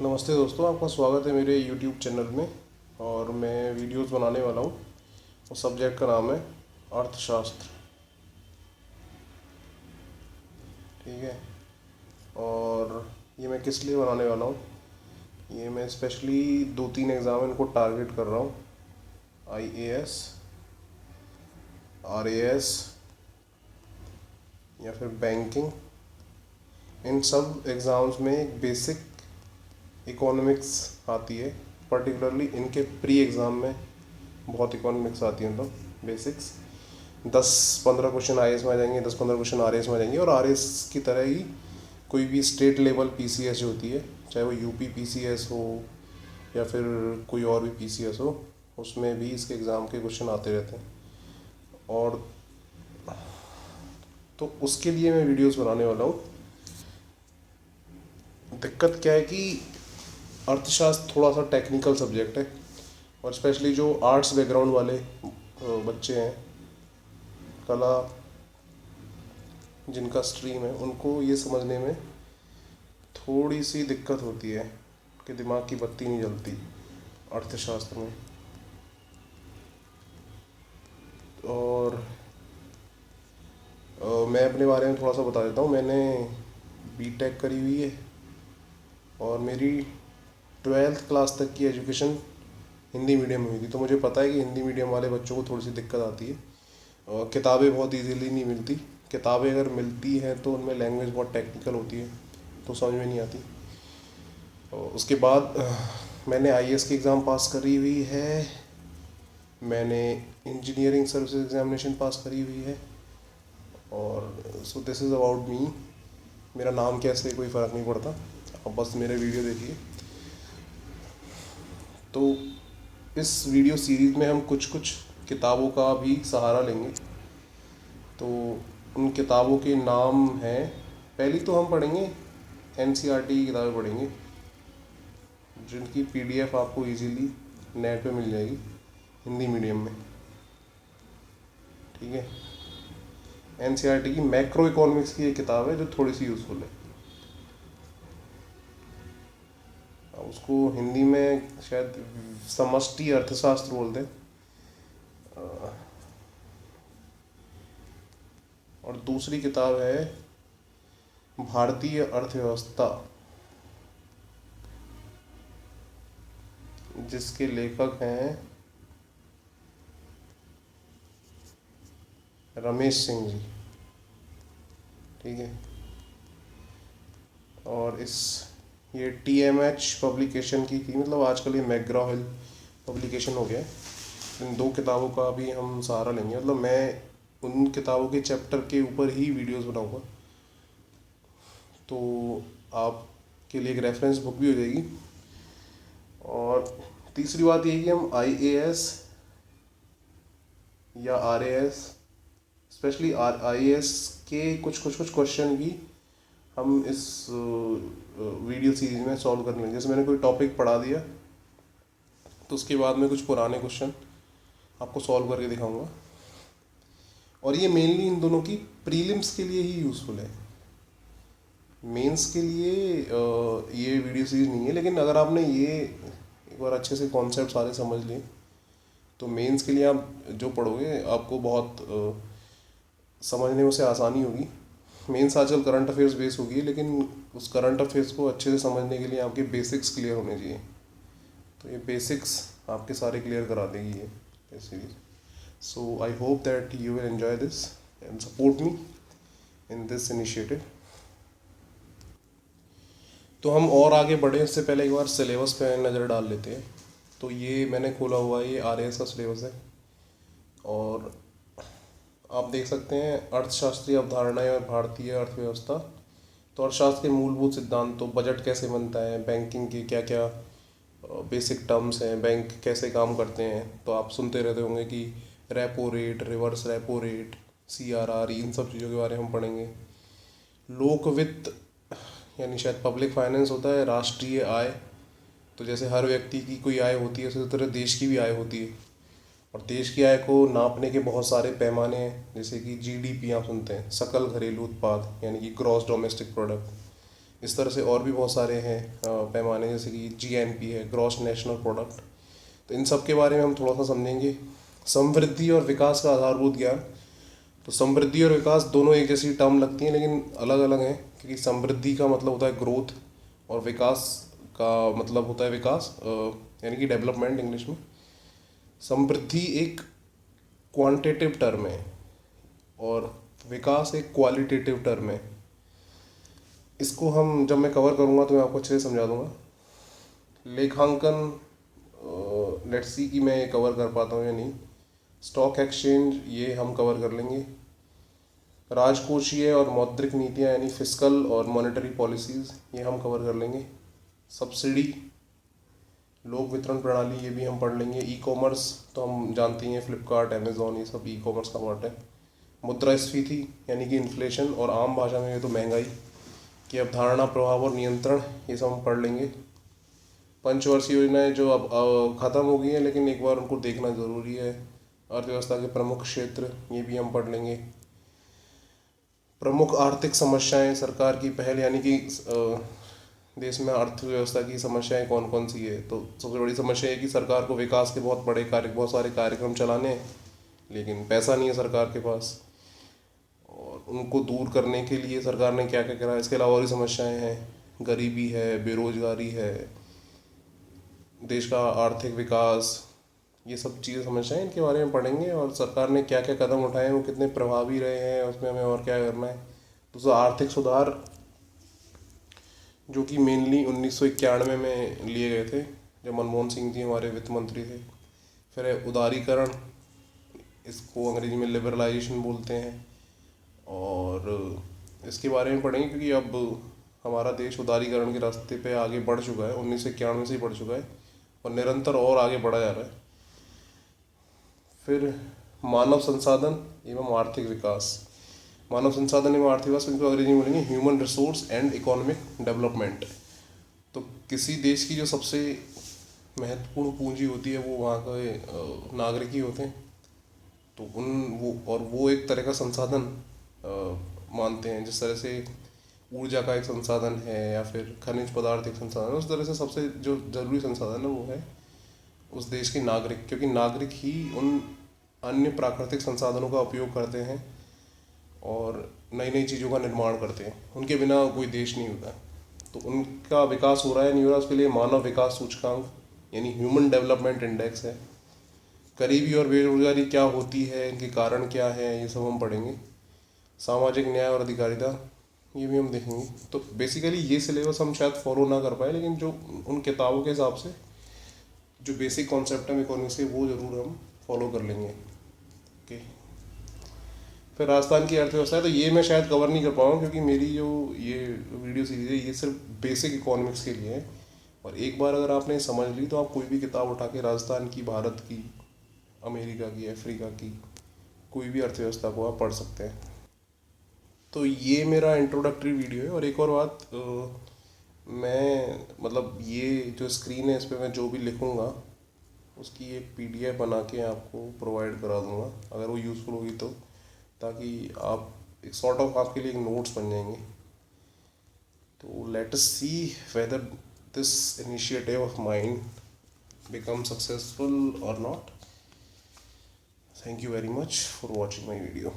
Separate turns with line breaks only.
नमस्ते दोस्तों, आपका स्वागत है मेरे YouTube चैनल में। और मैं वीडियोस बनाने वाला हूँ। उस सब्जेक्ट का नाम है अर्थशास्त्र। ठीक है। और ये मैं किस लिए बनाने वाला हूँ, ये मैं स्पेशली 2-3 एग्ज़ाम इनको टारगेट कर रहा हूँ। IAS, RAS या फिर बैंकिंग। इन सब एग्ज़ाम्स में एक बेसिक इकोनॉमिक्स आती है। पर्टिकुलरली इनके प्री एग्ज़ाम में बहुत इकोनॉमिक्स आती है। मतलब बेसिक्स 10-15 क्वेश्चन IAS में आ जाएंगे, 10-15 क्वेश्चन RAS में आ जाएंगे। और RAS की तरह ही कोई भी स्टेट लेवल PCS जो होती है, चाहे वो UP PCS हो या फिर कोई और भी PCS हो, उसमें भी इसके एग्ज़ाम के क्वेश्चन आते रहते हैं। और तो उसके लिए मैं वीडियोस बनाने वाला हूँ। दिक्कत क्या है कि अर्थशास्त्र थोड़ा सा टेक्निकल सब्जेक्ट है, और स्पेशली जो आर्ट्स बैकग्राउंड वाले बच्चे हैं, कला जिनका स्ट्रीम है, उनको ये समझने में थोड़ी सी दिक्कत होती है कि दिमाग की बत्ती नहीं जलती अर्थशास्त्र में। और मैं अपने बारे में थोड़ा सा बता देता हूँ। मैंने B.Tech करी हुई है और मेरी 12th क्लास तक की एजुकेशन हिंदी मीडियम में हुई थी। तो मुझे पता है कि हिंदी मीडियम वाले बच्चों को थोड़ी सी दिक्कत आती है। किताबें बहुत इजीली नहीं मिलती। किताबें अगर मिलती हैं तो उनमें लैंग्वेज बहुत टेक्निकल होती है, तो समझ में नहीं आती। और उसके बाद मैंने IAS की एग्ज़ाम पास करी हुई है। मैंने इंजीनियरिंग सर्विसेज एग्जामिनेशन पास करी हुई है। और so this is about me. मेरा नाम कैसे कोई फ़र्क नहीं पड़ता, आप बस मेरे वीडियो देखिए। तो इस वीडियो सीरीज़ में हम कुछ कुछ किताबों का भी सहारा लेंगे। तो उन किताबों के नाम हैं, पहली तो हम पढ़ेंगे NCERT की किताबें पढ़ेंगे, जिनकी PDF आपको इजीली नेट पे मिल जाएगी हिंदी मीडियम में। ठीक है। NCERT की मैक्रो इकोनॉमिक्स की एक किताब है जो थोड़ी सी यूज़फुल है। अब उसको हिंदी में शायद समष्टि अर्थशास्त्र बोलते हैं। और दूसरी किताब है भारतीय अर्थव्यवस्था, जिसके लेखक हैं रमेश सिंह जी। ठीक है। और ये TMH पब्लिकेशन की थी। मतलब आजकल ये मैकग्रॉ हिल पब्लिकेशन हो गया है। इन दो किताबों का भी हम सहारा लेंगे। मतलब मैं उन किताबों के चैप्टर के ऊपर ही वीडियोस बनाऊंगा, तो आपके लिए एक रेफरेंस बुक भी हो जाएगी। और तीसरी बात ये है कि हम IAS या RAS, स्पेशली IAS के कुछ क्वेश्चन भी हम इस वीडियो सीरीज में सॉल्व करने लगे। जैसे मैंने कोई टॉपिक पढ़ा दिया, तो उसके बाद में कुछ पुराने क्वेश्चन आपको सॉल्व करके दिखाऊंगा। और ये मेनली इन दोनों की प्रीलिम्स के लिए ही यूज़फुल है। मेंस के लिए ये वीडियो सीरीज नहीं है, लेकिन अगर आपने ये एक बार अच्छे से कॉन्सेप्ट सारे समझ लिए, तो मेंस के लिए आप जो पढ़ोगे आपको बहुत समझने में उसे आसानी होगी। मेंस आजकल करंट अफेयर्स बेस होगी, लेकिन उस करंट अफेयर्स को अच्छे से समझने के लिए आपके बेसिक्स क्लियर होने चाहिए। तो ये बेसिक्स आपके सारे क्लियर करा देगी ये series. So I hope that you will enjoy this and support me in this initiative. तो हम और आगे बढ़े उससे पहले एक बार सिलेबस पे नज़र डाल लेते हैं। तो ये मैंने खोला हुआ है, ये RAS का सिलेबस है। और आप देख सकते हैं अर्थशास्त्रीय अवधारणाएं और भारतीय अर्थव्यवस्था। तो अर्थशास्त्र के मूलभूत सिद्धांत, तो बजट कैसे बनता है, बैंकिंग के क्या क्या बेसिक टर्म्स हैं, बैंक कैसे काम करते हैं। तो आप सुनते रहते होंगे कि repo rate, reverse repo rate, CRR, इन सब चीज़ों के बारे में हम पढ़ेंगे। लोक वित्त यानी शायद पब्लिक फाइनेंस होता है, राष्ट्रीय आय। तो जैसे हर व्यक्ति की कोई आय होती है, उसी तरह देश की भी आय होती है। और देश की आय को नापने के बहुत सारे पैमाने हैं, जैसे कि GDP आप सुनते हैं, सकल घरेलू उत्पाद, यानी कि ग्रॉस डोमेस्टिक प्रोडक्ट। इस तरह से और भी बहुत सारे हैं पैमाने, जैसे कि GNP है, ग्रॉस नेशनल प्रोडक्ट। तो इन सब के बारे में हम थोड़ा सा समझेंगे। समृद्धि और विकास का आधारभूत ज्ञान। तो समृद्धि और विकास दोनों एक जैसी टर्म लगती हैं लेकिन अलग अलग हैं, क्योंकि समृद्धि का मतलब होता है ग्रोथ और विकास का मतलब होता है विकास, यानी कि डेवलपमेंट इंग्लिश में। समृद्धि एक क्वांटिटेटिव टर्म है और विकास एक क्वालिटेटिव टर्म है। इसको हम जब मैं कवर करूँगा तो मैं आपको अच्छे से समझा दूंगा। लेखांकन, लेट्स सी कि मैं ये कवर कर पाता हूँ या नहीं। स्टॉक एक्सचेंज, ये हम कवर कर लेंगे। राजकोषीय और मौद्रिक नीतियाँ यानी फिस्कल और मॉनेटरी पॉलिसीज़, ये हम कवर कर लेंगे। सब्सिडी, लोक वितरण प्रणाली, ये भी हम पढ़ लेंगे। ई कॉमर्स तो हम जानते ही हैं, फ्लिपकार्ट, अमेजोन, ये सब ई कॉमर्स का पार्ट है। मुद्रास्फीति यानी कि इन्फ्लेशन, और आम भाषा में ये तो महंगाई की अवधारणा, प्रभाव और नियंत्रण, ये सब हम पढ़ लेंगे। पंचवर्षीय योजनाएं जो अब ख़त्म हो गई हैं लेकिन एक बार उनको देखना ज़रूरी है। अर्थव्यवस्था के प्रमुख क्षेत्र, ये भी हम पढ़ लेंगे। प्रमुख आर्थिक समस्याएं, सरकार की पहल, यानी कि देश में अर्थव्यवस्था की समस्याएं कौन कौन सी है। तो सबसे बड़ी समस्या है कि सरकार को विकास के बहुत सारे कार्यक्रम चलाने हैं लेकिन पैसा नहीं है सरकार के पास, और उनको दूर करने के लिए सरकार ने क्या क्या करा। इसके अलावा और भी समस्याएं हैं, गरीबी है, बेरोजगारी है, देश का आर्थिक विकास, ये सब चीज़ें समस्याएं, इनके बारे में पढ़ेंगे। और सरकार ने क्या क्या कदम उठाए हैं, वो कितने प्रभावी रहे हैं, उसमें हमें और क्या करना है। दूसरा, आर्थिक सुधार जो कि मेनली 1991 में लिए गए थे जब मनमोहन सिंह जी हमारे वित्त मंत्री थे। फिर है उदारीकरण, इसको अंग्रेजी में लिबरलाइजेशन बोलते हैं, और इसके बारे में पढ़ेंगे क्योंकि अब हमारा देश उदारीकरण के रास्ते पे आगे बढ़ चुका है, 1991 से ही बढ़ चुका है और निरंतर और आगे बढ़ा जा रहा है। फिर मानव संसाधन एवं आर्थिक विकास, मानव संसाधन एवं आर्थिक विकास, इनको अंग्रेजी में बोलेंगे human resource and economic development. तो किसी देश की जो सबसे महत्वपूर्ण पूंजी होती है वो वहाँ के नागरिक ही होते हैं। तो वो एक तरह का संसाधन मानते हैं, जिस तरह से ऊर्जा का एक संसाधन है या फिर खनिज पदार्थ एक संसाधन है, उस तरह से सबसे जो जरूरी संसाधन है वो है उस देश के नागरिक, क्योंकि नागरिक ही उन अन्य प्राकृतिक संसाधनों का उपयोग करते हैं और नई नई चीज़ों का निर्माण करते हैं। उनके बिना कोई देश नहीं होता। तो उनका विकास हो रहा है नहीं हो रहा, उसके लिए मानव विकास सूचकांक यानी ह्यूमन डेवलपमेंट इंडेक्स है। गरीबी और बेरोजगारी क्या होती है, इनके कारण क्या है, ये सब हम पढ़ेंगे। सामाजिक न्याय और अधिकारिता, ये भी हम देखेंगे। तो बेसिकली ये सिलेबस हम शायद फॉलो ना कर पाए, लेकिन जो उन किताबों के हिसाब से जो बेसिक कॉन्सेप्ट है इकोनॉमिक्स के, वो ज़रूर हम फॉलो कर लेंगे। ओके। फिर राजस्थान की अर्थव्यवस्था है, तो ये मैं शायद कवर नहीं कर पाऊँगा क्योंकि मेरी जो ये वीडियो सीरीज है ये सिर्फ बेसिक इकोनॉमिक्स के लिए है। और एक बार अगर आपने समझ ली तो आप कोई भी किताब उठा के राजस्थान की, भारत की, अमेरिका की, अफ्रीका की कोई भी अर्थव्यवस्था को आप पढ़ सकते हैं। तो ये मेरा इंट्रोडक्टरी वीडियो है। और एक और बात, मैं मतलब ये जो स्क्रीन है इस पर मैं जो भी लिखूँगा उसकी एक PDF बना के आपको प्रोवाइड करा दूँगा अगर वो यूज़फुल होगी तो, ताकि आप एक सॉर्ट ऑफ आपके लिए एक नोट्स बन जाएंगे। तो let us see whether this initiative of mind become successful और not. Thank you very much for watching my video.